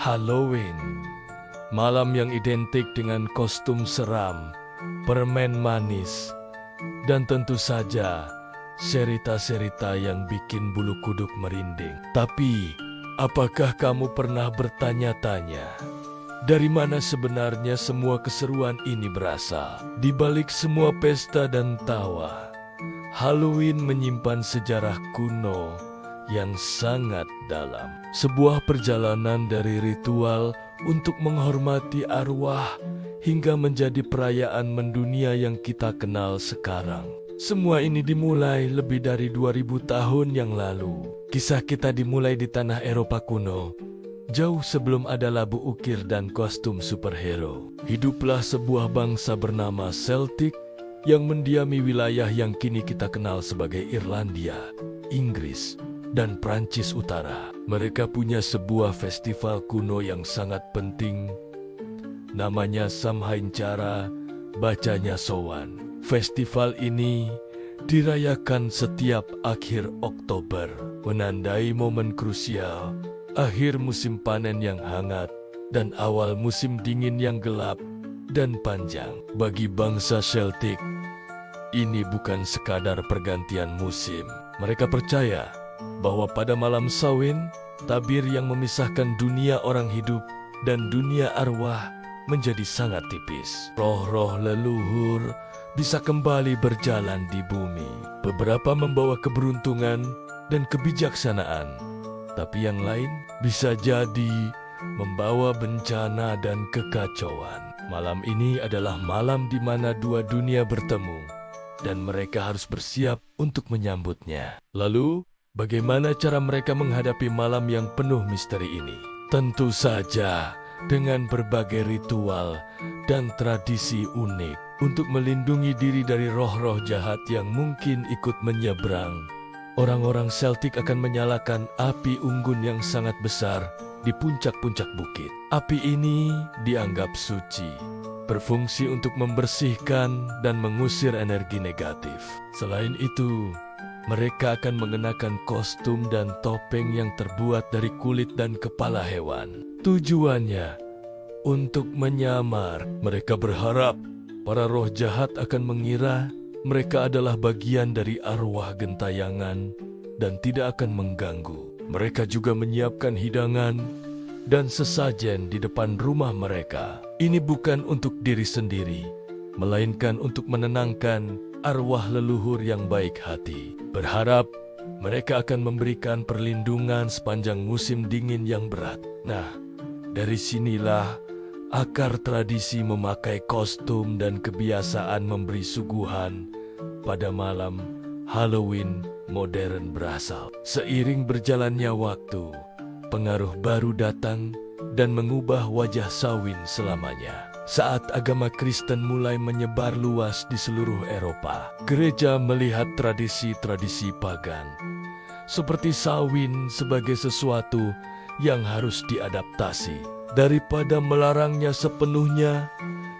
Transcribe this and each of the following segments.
Halloween, malam yang identik dengan kostum seram, permen manis, dan tentu saja cerita-cerita yang bikin bulu kuduk merinding. Tapi, apakah kamu pernah bertanya-tanya, dari mana sebenarnya semua keseruan ini berasal? Di balik semua pesta dan tawa, Halloween menyimpan sejarah kuno yang sangat dalam. Sebuah perjalanan dari ritual untuk menghormati arwah hingga menjadi perayaan mendunia yang kita kenal sekarang. Semua ini dimulai lebih dari 2000 tahun yang lalu. Kisah kita dimulai di tanah Eropa kuno, jauh sebelum ada labu ukir dan kostum superhero. Hiduplah sebuah bangsa bernama Celtic yang mendiami wilayah yang kini kita kenal sebagai Irlandia, Inggris, dan Prancis Utara. Mereka punya sebuah festival kuno yang sangat penting, namanya Samhain Cara, bacanya Samhain. Festival ini dirayakan setiap akhir Oktober, menandai momen krusial, akhir musim panen yang hangat, dan awal musim dingin yang gelap dan panjang. Bagi bangsa Celtic, ini bukan sekadar pergantian musim. Mereka percaya bahwa pada malam Samhain, tabir yang memisahkan dunia orang hidup dan dunia arwah menjadi sangat tipis. Roh-roh leluhur bisa kembali berjalan di bumi. Beberapa membawa keberuntungan dan kebijaksanaan, tapi yang lain bisa jadi membawa bencana dan kekacauan. Malam ini adalah malam di mana dua dunia bertemu, dan mereka harus bersiap untuk menyambutnya. Lalu, bagaimana cara mereka menghadapi malam yang penuh misteri ini? Tentu saja dengan berbagai ritual dan tradisi unik untuk melindungi diri dari roh-roh jahat yang mungkin ikut menyeberang. Orang-orang Celtic akan menyalakan api unggun yang sangat besar di puncak-puncak bukit. Api ini dianggap suci, berfungsi untuk membersihkan dan mengusir energi negatif. Selain itu, mereka akan mengenakan kostum dan topeng yang terbuat dari kulit dan kepala hewan. Tujuannya untuk menyamar. Mereka berharap para roh jahat akan mengira mereka adalah bagian dari arwah gentayangan dan tidak akan mengganggu. Mereka juga menyiapkan hidangan dan sesajen di depan rumah mereka. Ini bukan untuk diri sendiri, melainkan untuk menenangkan arwah leluhur yang baik hati. Berharap mereka akan memberikan perlindungan sepanjang musim dingin yang berat. Nah, dari sinilah akar tradisi memakai kostum dan kebiasaan memberi suguhan pada malam Halloween modern berasal. Seiring berjalannya waktu, pengaruh baru datang dan mengubah wajah Samhain selamanya. Saat agama Kristen mulai menyebar luas di seluruh Eropa, gereja melihat tradisi-tradisi pagan seperti Samhain sebagai sesuatu yang harus diadaptasi. Daripada melarangnya sepenuhnya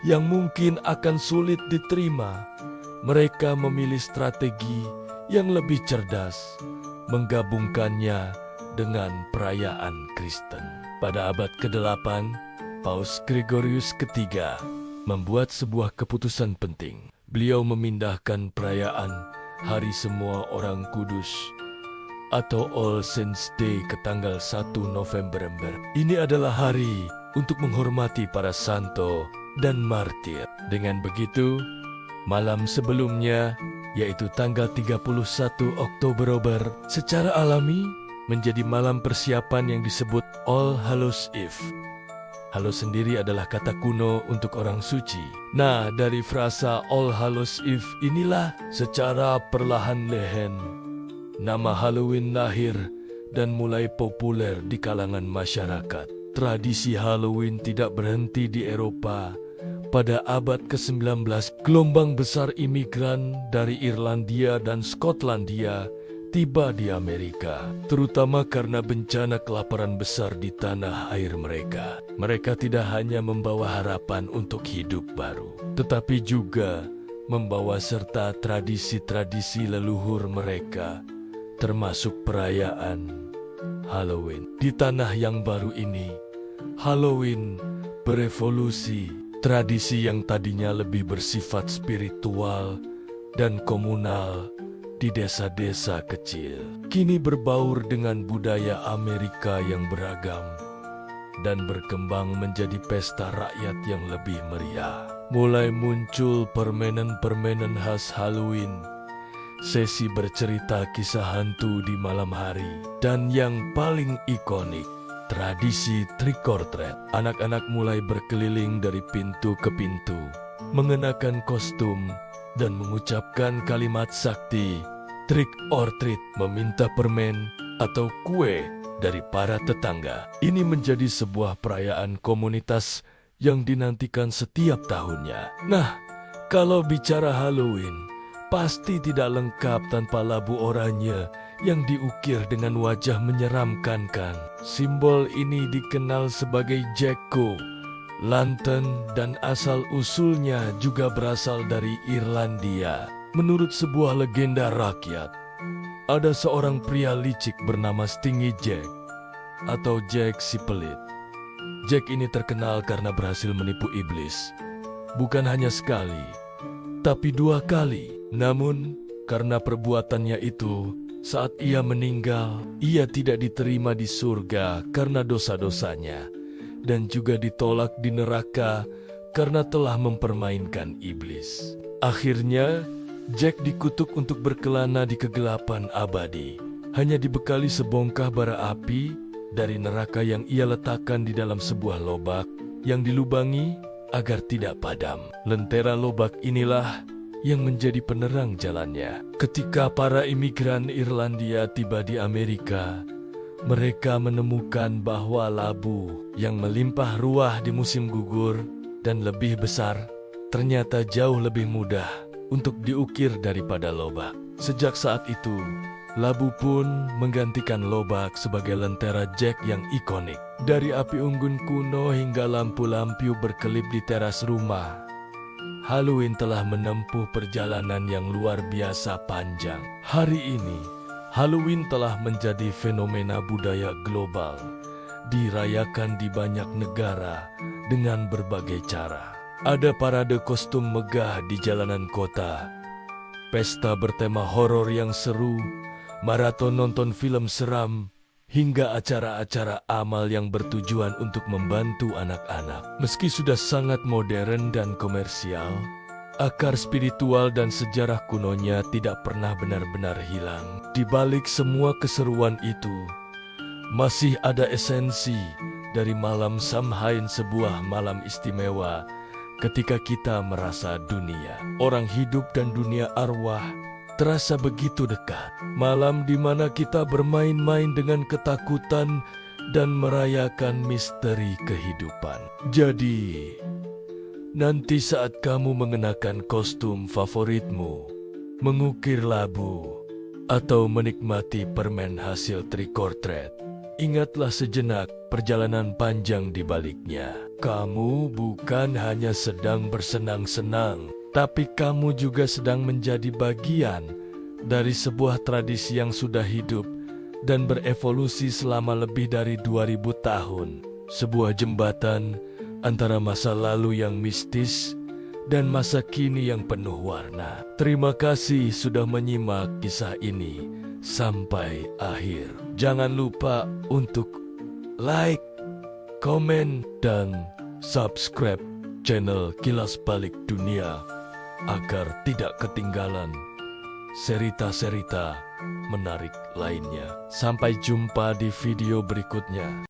yang mungkin akan sulit diterima, mereka memilih strategi yang lebih cerdas, menggabungkannya dengan perayaan Kristen. Pada abad ke-8, Paus Gregorius III membuat sebuah keputusan penting. Beliau memindahkan perayaan Hari Semua Orang Kudus atau All Saints Day ke tanggal 1 November. Ini adalah hari untuk menghormati para santo dan martir. Dengan begitu, malam sebelumnya, yaitu tanggal 31 Oktober, secara alami menjadi malam persiapan yang disebut All Hallows Eve. Hallows sendiri adalah kata kuno untuk orang suci. Nah, dari frasa All Hallows Eve inilah secara perlahan-lahan nama Halloween lahir dan mulai populer di kalangan masyarakat. Tradisi Halloween tidak berhenti di Eropa. Pada abad ke-19, gelombang besar imigran dari Irlandia dan Skotlandia tiba di Amerika, terutama karena bencana kelaparan besar di tanah air mereka. Mereka tidak hanya membawa harapan untuk hidup baru, tetapi juga membawa serta tradisi-tradisi leluhur mereka, termasuk perayaan Halloween. Di tanah yang baru ini, Halloween berevolusi. Tradisi yang tadinya lebih bersifat spiritual dan komunal di desa-desa kecil, kini berbaur dengan budaya Amerika yang beragam dan berkembang menjadi pesta rakyat yang lebih meriah. Mulai muncul permainan-permainan khas Halloween, sesi bercerita kisah hantu di malam hari, dan yang paling ikonik, tradisi trick or treat. Anak-anak mulai berkeliling dari pintu ke pintu, mengenakan kostum dan mengucapkan kalimat sakti trick or treat, meminta permen atau kue dari para tetangga. Ini menjadi sebuah perayaan komunitas yang dinantikan setiap tahunnya. Nah, kalau bicara Halloween, pasti tidak lengkap tanpa labu oranye yang diukir dengan wajah menyeramkan kan. Simbol ini dikenal sebagai Jack-o'-lantern dan asal-usulnya juga berasal dari Irlandia. Menurut sebuah legenda rakyat, ada seorang pria licik bernama Stingy Jack atau Jack si Pelit. Jack ini terkenal karena berhasil menipu iblis. Bukan hanya sekali, tapi 2 kali. Namun, karena perbuatannya itu, saat ia meninggal, ia tidak diterima di surga karena dosa-dosanya, dan juga ditolak di neraka karena telah mempermainkan iblis. Akhirnya, Jack dikutuk untuk berkelana di kegelapan abadi, hanya dibekali sebongkah bara api dari neraka yang ia letakkan di dalam sebuah lobak yang dilubangi agar tidak padam. Lentera lobak inilah yang menjadi penerang jalannya. Ketika para imigran Irlandia tiba di Amerika, mereka menemukan bahwa labu yang melimpah ruah di musim gugur dan lebih besar ternyata jauh lebih mudah untuk diukir daripada lobak. Sejak saat itu, labu pun menggantikan lobak sebagai lentera Jack yang ikonik. Dari api unggun kuno hingga lampu-lampu berkelip di teras rumah, Halloween telah menempuh perjalanan yang luar biasa panjang. Hari ini, Halloween telah menjadi fenomena budaya global, dirayakan di banyak negara dengan berbagai cara. Ada parade kostum megah di jalanan kota, pesta bertema horor yang seru, maraton nonton film seram, hingga acara-acara amal yang bertujuan untuk membantu anak-anak. Meski sudah sangat modern dan komersial, akar spiritual dan sejarah kunonya tidak pernah benar-benar hilang. Di balik semua keseruan itu, masih ada esensi dari malam Samhain, sebuah malam istimewa ketika kita merasa dunia orang hidup dan dunia arwah terasa begitu dekat. Malam di mana kita bermain-main dengan ketakutan dan merayakan misteri kehidupan. Jadi, nanti saat kamu mengenakan kostum favoritmu, mengukir labu, atau menikmati permen hasil trick or treat, ingatlah sejenak perjalanan panjang di baliknya. Kamu bukan hanya sedang bersenang-senang, tapi kamu juga sedang menjadi bagian dari sebuah tradisi yang sudah hidup dan berevolusi selama lebih dari 2000 tahun. Sebuah jembatan antara masa lalu yang mistis dan masa kini yang penuh warna. Terima kasih sudah menyimak kisah ini sampai akhir. Jangan lupa untuk like, komen, dan subscribe channel Kilas Balik Dunia agar tidak ketinggalan cerita-cerita menarik lainnya. Sampai jumpa di video berikutnya.